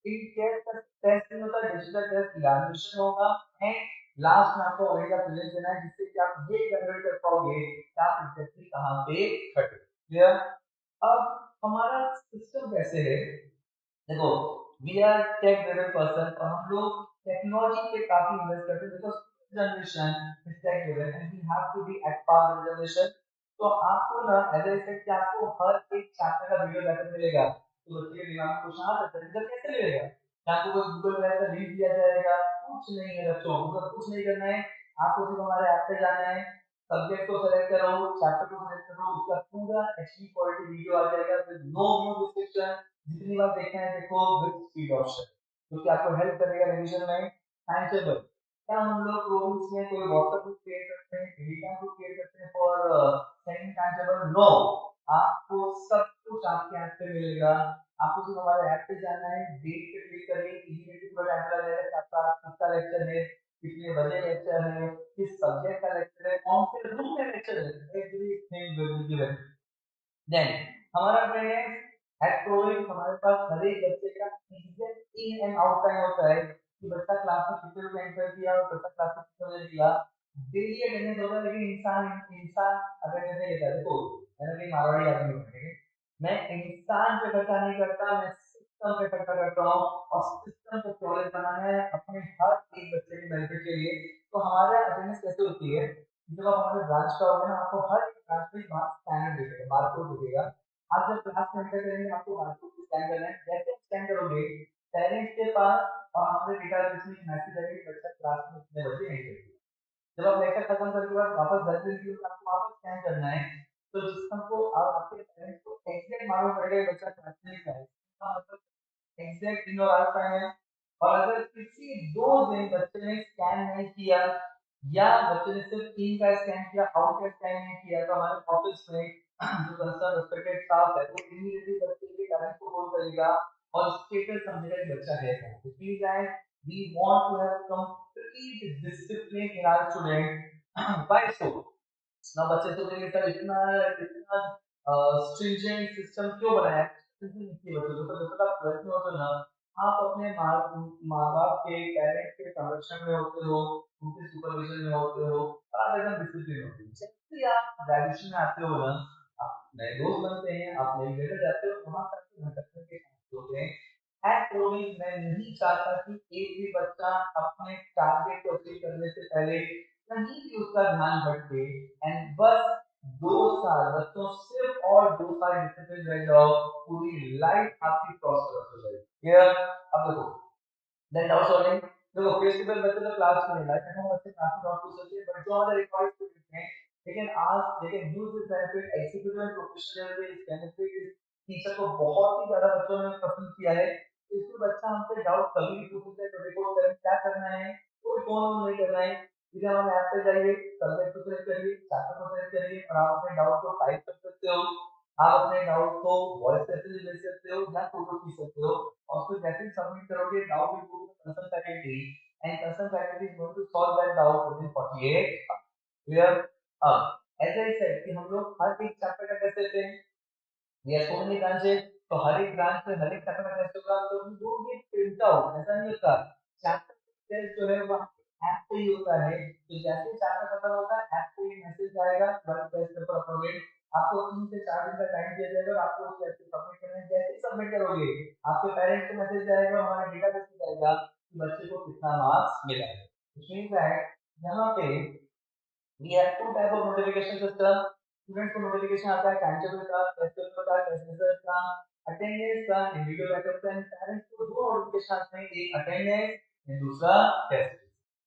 इन टेस्ट का टेस्ट नहीं होता, डिजिटल टेस्ट इवैल्यूएशन होगा, एंड लास्ट में आपको ऑलरेडी का प्लेस देना है जिससे कि आप ये कैलकुलेट कर पाओगे कि आप एग्जैक्टली कहां पे खड़े। क्लियर? अब हमारा सिस्टम कैसे है, देखो, we are tech driven person और हम लोग टेक्नोलॉजी पे काफी इन्वेस्ट करते हैं, because generation is tech driven and we have to be at par with generation. तो आपको ना एज आई सेड कि आपको हर एक चैप्टर का वीडियो लेक्चर मिलेगा, तो बच्चे के दिमाग में क्वेश्चन आ सकता है रिजल्ट कैसे मिलेगा, क्या आपको कोई गूगल ड्राइव का लिंक दिया जाएगा? कुछ नहीं है बच्चों, मतलब कुछ नहीं करना है, आपको सिर्फ हमारे ऐप पे जाना है, सब्जेक्ट को सेलेक्ट करो, चैप्टर को सेलेक्ट करो, उसका पूरा एचडी क्वालिटी वीडियो आ जाएगा विद नो न्यू डिस्क्रिप्शन, जितनी बार देखना है देखो, विद स्पीड ऑप्शन, जो कि आपको हेल्प करेगा रिवीजन में। टाइम टेबल, क्या हम लोग रूल्स में कोई व्हाट्सएप ग्रुप क्रिएट करते हैं, टेलीग्राम ग्रुप क्रिएट करते हैं for sending time table? No, आपको सब कुछ आपके ऐप पे मिलेगा, आपको सिर्फ हमारे ऐप पे जाना है, डेट पे क्लिक करिए, इमीडिएटली पूरा टाइम टेबल आ जाएगा, आपका किसका लेक्चर है, कितने बजे लेक्चर है, किस सब्जेक्ट का लेक्चर है, कौन से रूम में लेक्चर है, everything will be given. Then हमारा ट्रेंड है एट प्रोविंग, हमारे पास हर एक बच्चे का exact in and out time होता है कि बच्चा क्लास में कितने बजे एंटर किया और बच्चा क्लास में कितने बजे निकला, डेली अटेंडेंस होता है, लेकिन इंसान इंसान अटेंडेंस नहीं लेता है। देखो, मैंने कहीं मारवाड़ी आदमी हूँ, ठीक है, मैं इंसान पे खर्चा नहीं करता, मैं सिस्टम पे खर्चा करता हूँ, और सिस्टम को फ्लॉलेस बनाना है अपने हर एक बच्चे के बेनिफिट के लिए। तो हमारे अटेंडेंस कैसे होती है, जब आप हमारे ब्रांच का होगा ना, आपको हर एक ब्रांच में स्कैनर दिखेगा, बारकोड दिखेगा, आप जब क्लास में एंटर करेंगे आपको बारकोड को स्कैन करना है, जैसे स्कैन करोगे पेरेंट्स के पास और हमारे डेटाबेस में मैसेज आएगा कि बच्चा क्लास में इतने बजे एंटर किया। जब आप लेक्चर खत्म करके बाद वापस घर पे निकलोगे, आपको वापस स्कैन करना है, तो सिस्टम को और आपके पेरेंट्स को एग्जैक्ट मालूम पड़ेगा बच्चा क्लास में क्या है, मतलब एग्जैक्ट इन और आउट टाइम है। और अगर किसी दो दिन बच्चे ने स्कैन नहीं किया, या बच्चे ने सिर्फ इन का स्कैन किया, आउट का स्कैन नहीं किया, तो हमारे ऑफिस में जो कंसर्न रेस्पेक्टेड स्टाफ है वो इमीडिएटली बच्चे के पेरेंट्स को कॉल करेगा और स्टेटस समझेगा कि बच्चा है कहाँ। तो please guys, we want to have complete discipline in our student by so. ना बच्चे सोचेंगे सर इतना इतना स्ट्रिंजेंट सिस्टम क्यों बनाया है, इसलिए बच्चों को जब तक आप 12th में होते हो ना, आप अपने माँ बाप के पेरेंट्स के संरक्षण में होते हो, उनके सुपरविजन में होते हो, आप एकदम डिसिप्लिन होते हो। जैसे ही आप ग्रेजुएशन में आते हो ना, आप नए दोस्त बनते हैं, आप नई जगह जाते हो, वहां तक भटकने के चांस होते हैं। एट प्रोविंग मैं नहीं चाहता कि एक भी बच्चा अपने टारगेट को अचीव करने से पहले कहीं भी उसका ध्यान भटके, एंड बस 2 साल बच्चों, सिर्फ और 2 साल डिसिप्लिन रह जाओ, पूरी लाइफ आपकी प्रॉस्परस हो जाएगी। क्लियर? अब देखो, देन डाउट सॉल्विंग, देखो प्रिंसिपल बच्चे तो क्लास में लाइक हम बच्चे क्लास में डाउट पूछ सकते हैं, बट जो हमारे रिकॉर्ड स्टूडेंट्स हैं, लेकिन आज they can use this benefit, executive and professional way, इस बेनिफिट टीचर को बहुत ही ज्यादा बच्चों ने पसंद किया है। इसमें बच्चा हमसे डाउट कभी भी पूछ सकता है, 24/7 क्या करना है, कोई फोन नहीं करना है, सीधे हमारे ऐप पे जाइए, सब्जेक्ट को सेलेक्ट करिए, चैप्टर को सेलेक्ट करिए और आप अपने डाउट को टाइप कर सकते हो। आप अपने डाउट को वॉइस मैसेज भेज सकते हो या फोटो खींच सकते हो, और फिर जैसे ही सबमिट करोगे doubt will go to concern faculty and concern faculty is going to solve that doubt within 48 hours। Clear? अब एज आई सेड कि हम लोग हर एक चैप्टर का टेस्ट लेते हैं, we are so many branches, तो हर एक ब्रांच में हर एक चैप्टर का टेस्ट होगा, तो we don't get print out, ऐसा नहीं होता। चैप्टर टेस्ट जो है वो ऐप पे ही होता है, तो जैसे ही चैप्टर खत्म होगा ऐप पे ही मैसेज आएगा वन टेस्ट पेपर अपलोडेड। आपको 3 से 4 दिन का टाइम दिया जाएगा और आपको उस टेस्ट को सबमिट करना है। जैसे ही सबमिट करोगे आपके पेरेंट्स को मैसेज जाएगा, हमारे डेटाबेस में जाएगा कि बच्चे को कितना मार्क्स मिला है। व्हिच मींस दैट यहाँ पे we have two type of notification system। Student को नोटिफिकेशन आता है टाइम टेबल का, टेस्ट पेपर का, टेस्ट रिजल्ट का, अटेंडेंस का, इंडिविजुअल बैकअप का, एंड पेरेंट्स को दो नोटिफिकेशन आते हैं, एक अटेंडेंस एंड दूसरा टेस्ट।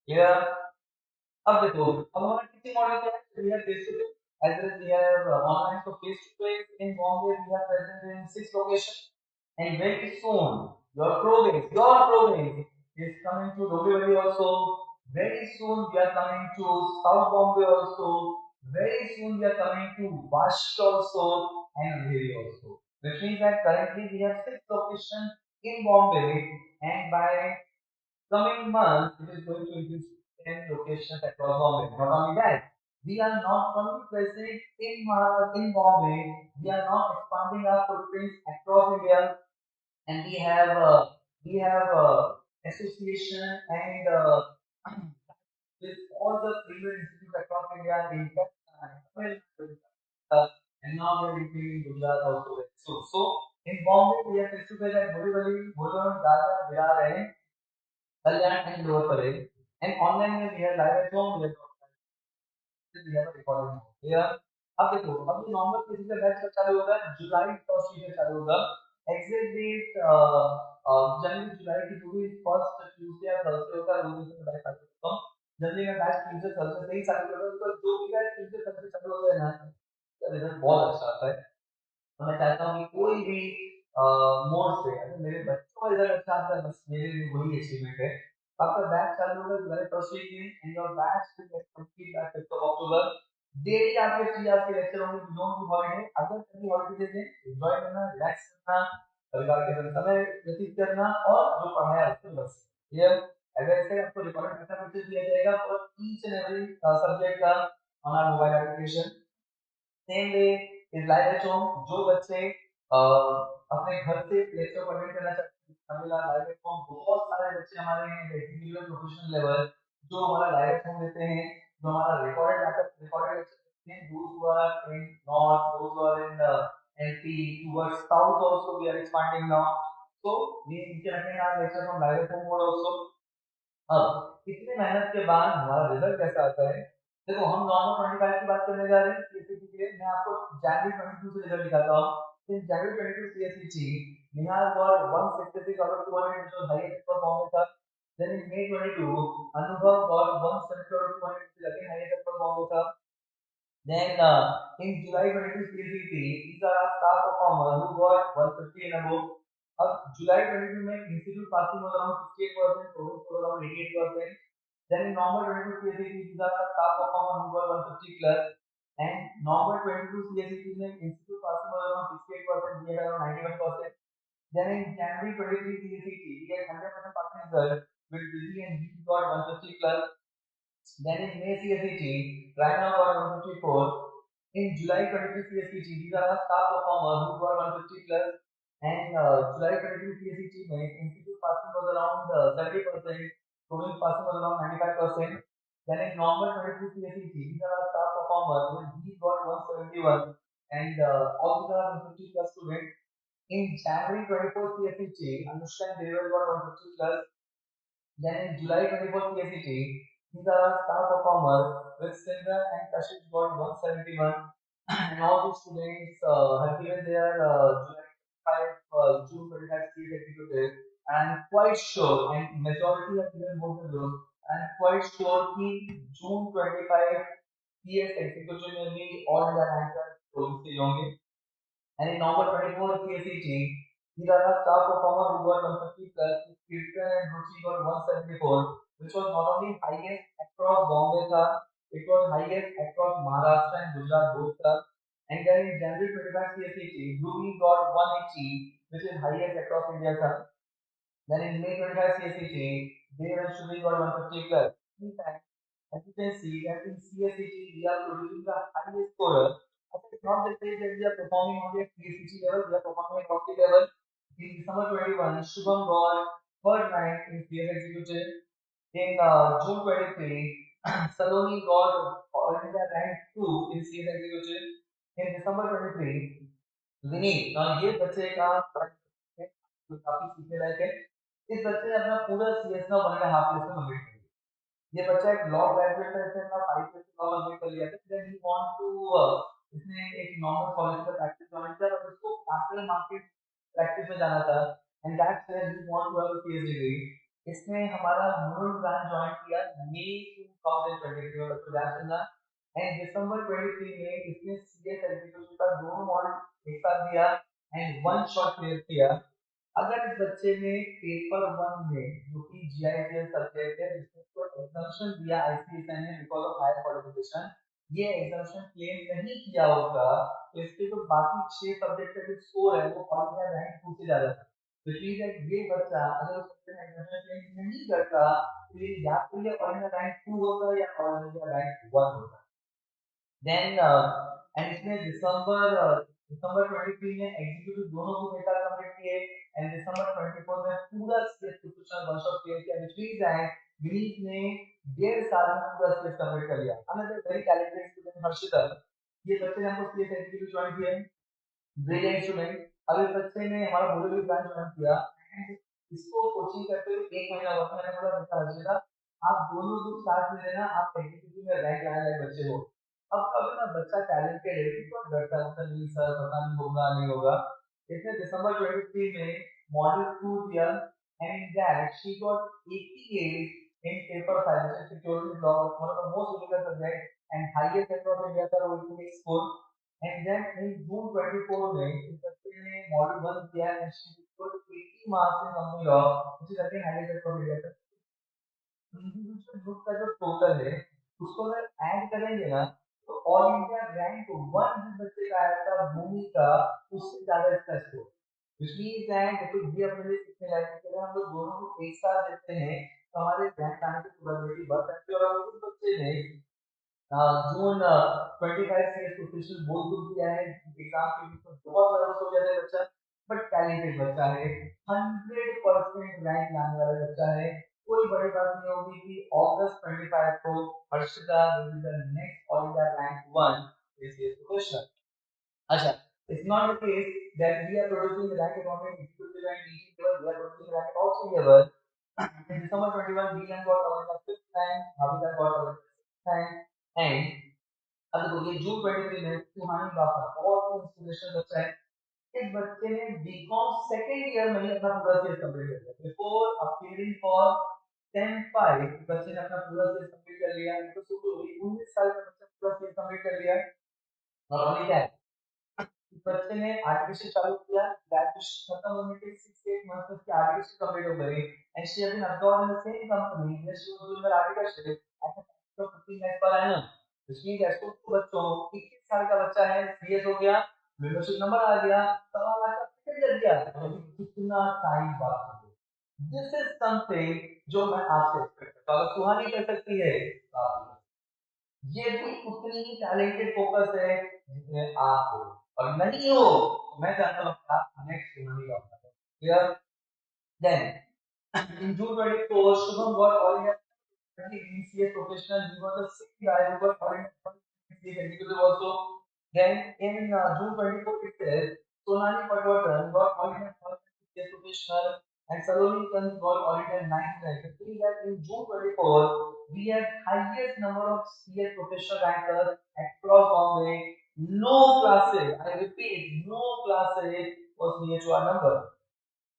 क्लियर? अब देखो अब हमारा टीचिंग मॉडल क्या है, we have face to face as well as we have online. तो face to face in Bombay we are present in 6 location and very soon your progress is coming to Dombivli also. Very soon we are coming to South Bombay also. Very soon we are coming to Vash also and Andheri also. Which means that currently we have 6 locations in Bombay, and by coming month, it is going to increase to 10 locations across Bombay. Not only that, we are not only present in Bombay, we are now expanding our footprints across India, and we have association and with all the premier institutes across India in Tamil Nadu, and now we are including Gujarat also. So in Bombay, we are face to face at Borivali, Bolon, Dadar, Virar, and Kalyan and Lower Parel. And online we have live at home, we have a recording here। अब देखो अब ये normal किसी का batch कब चालू होगा, जुलाई first week से चालू होगा। एग्जैक्ट डेट जनवरी जुलाई की जो भी फर्स्ट ट्यूसडे या थर्सडे होता है उस दिन से बैच चालू होता है। जनवरी में बैच ट्यूसडे थर्सडे से ही चालू होता है, बिकॉज़ जो भी बैच ट्यूसडे थर्सडे चालू होता है ना, उसका रिजल्ट बहुत अच्छा आता है। तो मैं चाहता हूँ कि कोई भी मोड से अगर मेरे बच्चों का रिजल्ट अच्छा आता है, बस मेरे लिए वही अचीवमेंट है। आपका बैच चालू होगा जुलाई फर्स्ट वीक में and your batch will get complete bye 5th of October. Daily आपके 3 आवर्स के लेक्चर होंगे, डोंट बी हॉलिडे। अगर कभी हॉलिडे दे दें, एंजॉय करना, रिलैक्स करना, परिवार के साथ समय व्यतीत करना और जो पढ़ाया उससे बस। ये अगर ऐसे आपको रिकॉर्डेड पैसा मैसेज दिया जाएगा for each and every subject का on our mobile application. Same way is like at home. जो बच्चे अपने घर से लेक्चर को अटेंड करना चाहते हैं, हमें लाइव एट होम बहुत सारे बच्चे हमारे हैं इंडिविजुअल प्रोफेशनल लेवल जो हमारा लाइव एट होम देते हैं, जो हमारा रिकॉर्डेड लेक्चर देते हैं। Those who are in north, those who are in MP towards south also we are expanding now, so we can attend our lecture from live at home mode also. अब इतने मेहनत के बाद हमारा result कैसा आता है, देखो हम नॉर्मल 25 की बात करने जा रहे हैं सीएससी के लिए। मैं आपको जनवरी 22 से रिजल्ट दिखाता हूँ। इन जनवरी 22 CSC Nihal got 166 out of 200, which was highest for Bombay था। Then in May 22, Anubhav got 170 out of 200, which is again highest for Bombay था। Then in July 22 CSET, these are our star performers who got 150 and above. अब July 22 में institute passing was around 68%, province was around 88%. Then in November 22 CSET, these are our star performers who got 150 plus. And November 22 CSET में institute passing was around 68%, we had around 91%. Then in January 23 CSET, we had 100% passing result with Dizzy and he got 150 plus. Then in May CSET, Raina got 154. In July 23 CSET, these are our star performers who got 150 plus. And July 23 CSET, institute passing was around 70%, province passing was around 95%. Then in November 23 CSET, these are our star performers with he got 171, and all these are 150 plus students. In January 24 CSET, Anushka and Deval got 150 plus. Then in July 24 CSET, these are our star performers with Sindra and Kashish got 171, and all these students have given their July 25, June 25 CET executive, and quite sure, and majority have given more than those, and quite sure कि June 25 CS executive में भी all India rankers province से होंगे। And in November 24 CSET, these are the star performer who got 150 plus. Kirtan and Ruchi got 174, which was not only highest across Bombay tha, it was highest across Maharashtra and Gujarat both tha. And then in January 25 CSET, Ruby got 180, which is highest across India tha. Then in May 25 CSET, Dev and Shubhi got 150 plus. In fact, as you can see that in CSET, we are producing the highest scorer. It's not the case that we are performing only at CSET level, we are performing at hockey level. In December 21, Shubham got third rank in CS Executive. In June 23, Saloni got All India rank 2 in CS Executive. In December 23, Vineet और ये बच्चे का जो काफी सीखने लायक है इस बच्चे ने अपना पूरा सीएस का 1.5 years में कंप्लीट कर लिया ये बच्चा एक लॉ ग्रेजुएट है इसने अपना 5 years लॉ कंप्लीट कर लिया था देन ही वांट टू इसने एक नॉर्मल कॉलेज का प्रैक्टिस ज्वाइन किया बट उसको कैपिटल मार्केट प्रैक्टिस में जाना था and that's where he want to have a PhD degree इसने हमारा मूल ब्रांच ज्वाइन किया मई 2023 में बच्चों ध्यान सुनना एंड दिसंबर 23 में इसने सीएस एग्जीक्यूटिव का दोनों मॉडल एक साथ दिया एंड वन शॉट क्लियर किया अगर इस बच्चे ने पेपर वन में जो कि जीआईटीएल सब्जेक्ट है जिसको एग्जाम्पशन दिया आईसीएसआई ने बिकॉज ऑफ हायर क्वालिफिकेशन ये एग्जाम्पशन क्लेम नहीं किया होगा तो इसके जो बाकी 6 सब्जेक्ट का जो स्कोर है वो ऑल इंडिया रैंक 2 से ज्यादा था तो प्लीज ये बच्चा अगर उस बच्चे ने एग्जाम्पशन क्लेम नहीं करता तो ये या तो ये ऑल इंडिया रैंक 2 होता या ऑल इंडिया रैंक 1 होता then and इसमें दिसंबर 23 में एग्जीक्यूटिव दोनों को पेपर कंप्लीट किए एंड दिसंबर 24 में पूरा स्टेट प्रोफेशनल वर्कशॉप क्लियर किया व्हिच मींस दैट विनीत ने 1.5 साल में पूरा स्टेट कंप्लीट कर लिया another very talented student Harshita ये बच्चे ने हमको स्टेट एग्जीक्यूटिव ज्वाइन किया ब्रिलियंट स्टूडेंट अब इस बच्चे ने हमारा बोलोगी ब्रांच ज्वाइन किया एंड इसको कोचिंग करते हुए 1 महीना हुआ था मैंने बोला बेटा हर्षिता आप दोनों को साथ में लेना आप एग्जीक्यूटिव में रैंक लाने वाले बच्चे हो अब कभी ना बच्चा टैलेंटेड है तो डरता है नहीं सर पता नहीं होगा नहीं होगा इसने दिसंबर 23 में मॉडल 2 दिया and in that she got 88 in paper science and security law one of the most difficult subject and highest across India sir वो इसमें score and then in June 24 में इस बच्चे ने मॉडल 1 दिया and she scored 80 marks in company law which is again highest across India sir individual group का जो total है उसको अगर ऐड करेंगे ना तो ऑल इंडिया रैंक 1 जिस बच्चे का आया था भूमि का उससे ज्यादा इसका स्कोर which means that देखो ये अपने लिए सीखने लायक है कि अगर हम लोग दोनों को एक साथ देखते हैं तो हमारे रैंक आने की प्रोबेबिलिटी बढ़ सकती है और अगर उस बच्चे ने जून 25 से प्रोफेशनल बोर्ड ग्रुप दिया है एग्जाम के बीच में बहुत नर्वस हो गया था बच्चा बट टैलेंटेड बच्चा है 100% रैंक लाने वाला बच्चा है कोई बड़ी बात नहीं होगी कि अगस्त 25 को Harshita will be the next all India rank 1 इस ये प्रोफेशनल अच्छा it's not the case that we are producing the rank economic executive and teaching level we are producing rank at all three level in December 21 Dylan got awarded the 5th rank Bhavika got awarded the 6th rank and अब देखो ये जून 23 में सुहानी बापा बहुत ही inspirational बच्चा है इस बच्चे ने बीकॉम सेकंड ईयर में ही अपना पूरा सीएस कंप्लीट कर लिया बिफोर अपीयरिंग फॉर 10-5 बच्चे ने अपना पूरा सीएस कंप्लीट कर लिया तो सुबह हुई 19 साल का बच्चा पूरा सीएस कंप्लीट कर लिया और ओनली दैट इस बच्चे ने आर्टिफिशियल चालू किया ग्रेजुएशन खत्म होने के 6-8 मंथ्स में उसकी आर्टिफिशियल कंप्लीट हो गई and she has been absorbed in the same company where she was doing her artificial at a 15 lakh per annum which means that to बच्चों 21 साल का बच्चा है सीएस हो गया मेंबरशिप नंबर आ गया सवा लाख का टिकट लग गया अभी कितना टाइम बात है दिस इज समथिंग जो मैं आपसे एक्सपेक्ट करता हूं अगर सुहानी कर सकती है ये भी उतनी ही टैलेंटेड फोकस है जितने आप हो और नहीं हो मैं चाहता हूँ आप नेक्स्ट सुहानी का clear then in June 24 Shubham got all India CA professional he was the sixth guy who got all India CA executive also then in June 24 it says Sonali Patwardhan got all India CA professional and Saloni Kant got all India 9th rank. So see that in June 24 we had highest number of CA professional rankers across Bombay. No classes, I repeat, no classes was near to our number.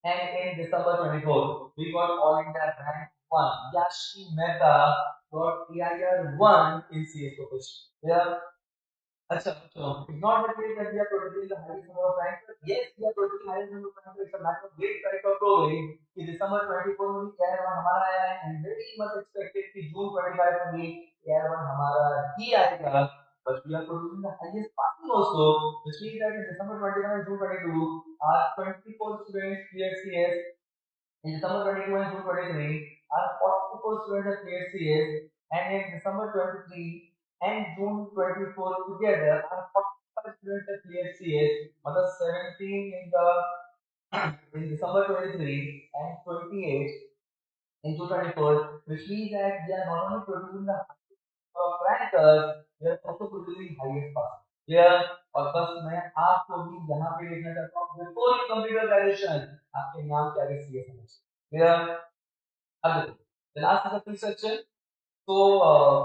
And in December 24, we got All India rank 1. Yashi Mehta got EIR 1 in CS professional. Yeah. अच्छा, so it's not the case that we are producing the highest number of ranks, but yes, we are producing highest number of ranks. It's a matter of great pride or progress कि दिसंबर 24 में भी air one हमारा आया है and very much expected कि जून 25 में भी air one हमारा ही आएगा. But we are producing the highest passing also, which means that in December 21 and June 22, our 24 students cleared CS. In December 22 and June 23, our 44 students have cleared CS, and in December 23 and June 24 together, our 45 students have cleared CS, मतलब 17 in December 23 and 28 in June 24, which means that we are not only producing the rankers, we are also producing highest pass. Yeah, और बस मैं आपको भी यहाँ पे देखना चाहता हूँ before you complete your graduation आपके नाम के आगे सीए होना चाहिए. Yeah. Again, the last is the fee structure. So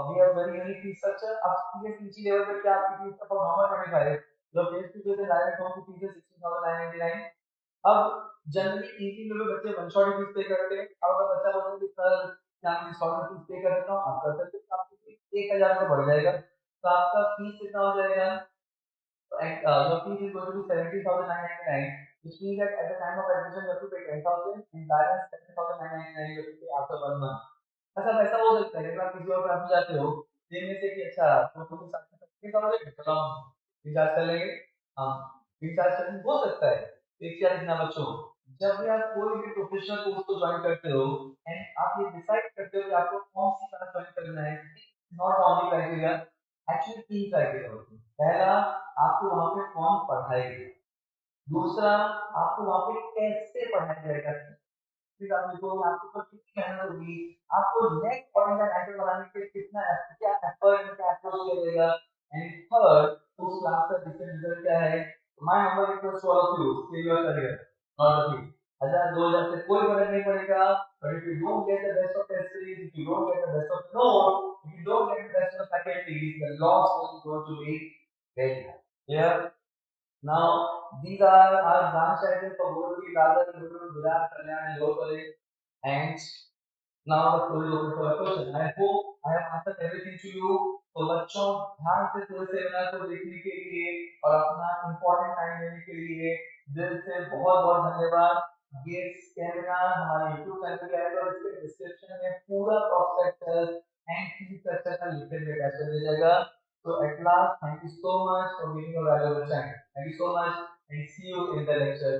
we have very unique fee structure. अब CA level पे क्या आपकी फीस for November 25 जो face to face direct home की फीस है 16,999. अब जनरली इजी में बच्चे वन शॉट फीस पे करते हैं. अब अगर बच्चा बोलता है कि सर क्या मैं इंस्टॉलमेंट फीस पे कर सकता हूँ, आप कर सकते हैं. आपकी फीस 1,000 रुपये बढ़ जाएगा. तो आपका फीस कितना हो जाएगा? Your fees is going to be 17,999, which means that at the time of admission you have to pay 10,000 and balance 7,999 you have to pay after 1 month. अच्छा वैसा हो सकता है कि आप किसी और क्लास में जाते हो दिन में से कि अच्छा तो तुम साथ में कितना हो जाएगा चलो हम रिचार्ज कर लेंगे. हम रिचार्ज करने हो सकता है. एक क्या देखना बच्चों, जब भी आप कोई भी प्रोफेशनल कोर्स को ज्वाइन करते हो एंड आप ये डिसाइड करते हो कि आपको कौन सी क्लास ज्वाइन करना है, not only criteria, actually 3 criteria होते हैं. पहला, आपको वहां पे कौन पढ़ाएगा. दूसरा, आपको वहां पे कैसे पढ़ाया जाएगा. फिर आप देखोगे आपके ऊपर कितनी मेहनत होगी. आपको नेक्स्ट पॉइंट का एंकर बनाने के लिए कितना क्या एफर्ट क्या अप्रोच किया जाएगा. एंड थर्ड, उस क्लास का डिफरेंट रिजल्ट क्या है. My number request to all of you save your career not the fees. 1000 2000 से कोई फर्क नहीं पड़ेगा. But if you don't get the best of test series, if you don't get the best of note, if you don't get the best of faculties, the loss is going to be very high. Yeah. Now these are our branch titles for Gurudri, Radha, Guru, Virar, Kalyan, and Gokale. And now the floor is open for a question. I hope I have answered everything to you. तो बच्चों ध्यान से पूरे seminar को देखने के लिए और अपना इम्पोर्टेंट टाइम देने के लिए दिल से बहुत बहुत धन्यवाद. ये सेमिनार हमारे YouTube चैनल पे आएगा और इसके डिस्क्रिप्शन में पूरा प्रोस्पेक्टस एंड फीस स्ट्रक्चर का लिंक भी अटैच कर दिया जाएगा. So at last, thank you so much for giving your valuable time. Thank you so much and see you in the lecture.